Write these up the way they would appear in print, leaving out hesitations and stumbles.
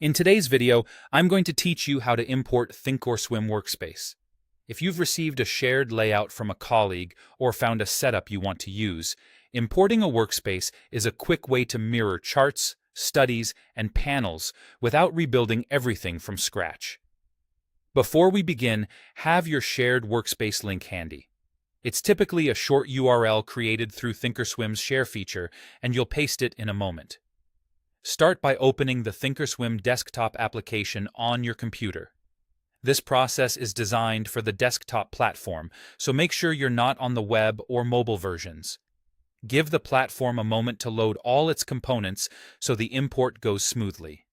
In today's video, I'm going to teach you how to import Thinkorswim Workspace. If you've received a shared layout from a colleague or found a setup you want to use, importing a workspace is a quick way to mirror charts, studies, and panels without rebuilding everything from scratch. Before we begin, have your shared workspace link handy. It's typically a short URL created through Thinkorswim's share feature, and you'll paste it in a moment. Start by opening the Thinkorswim desktop application on your computer. This process is designed for the desktop platform, so make sure you're not on the web or mobile versions. Give the platform a moment to load all its components so the import goes smoothly.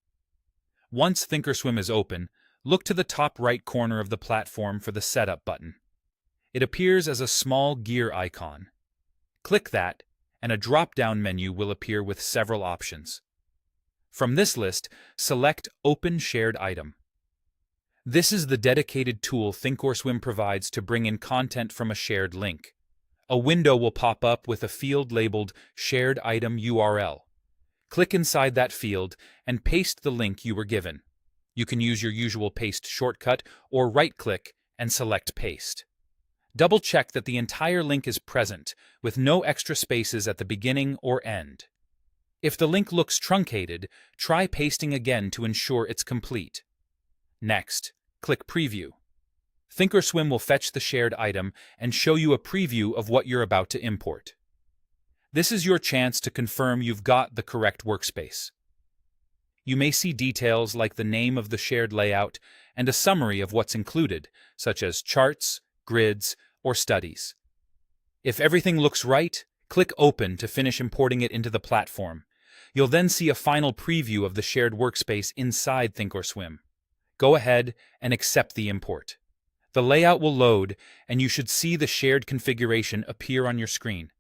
Once Thinkorswim is open, look to the top right corner of the platform for the Setup button. It appears as a small gear icon. Click that, and a drop-down menu will appear with several options. From this list, select Open Shared Item. This is the dedicated tool Thinkorswim provides to bring in content from a shared link. A window will pop up with a field labeled Shared Item URL. Click inside that field and paste the link you were given. You can use your usual paste shortcut or right-click and select Paste. Double-check that the entire link is present, with no extra spaces at the beginning or end. If the link looks truncated, try pasting again to ensure it's complete. Next, click Preview. Thinkorswim will fetch the shared item and show you a preview of what you're about to import. This is your chance to confirm you've got the correct workspace. You may see details like the name of the shared layout and a summary of what's included, such as charts, grids, or studies. If everything looks right, click Open to finish importing it into the platform. You'll then see a final preview of the shared workspace inside Thinkorswim. Go ahead and accept the import. The layout will load, and you should see the shared configuration appear on your screen.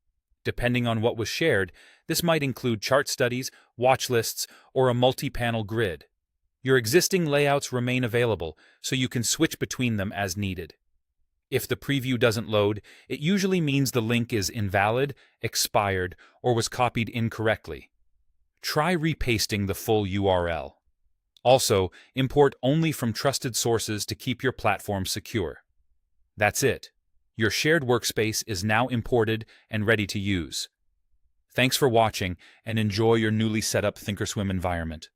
Depending on what was shared, this might include chart studies, watch lists, or a multi-panel grid. Your existing layouts remain available, so you can switch between them as needed. If the preview doesn't load, it usually means the link is invalid, expired, or was copied incorrectly. Try repasting the full URL. Also, import only from trusted sources to keep your platform secure. That's it. Your shared workspace is now imported and ready to use. Thanks for watching, and enjoy your newly set up Thinkorswim environment.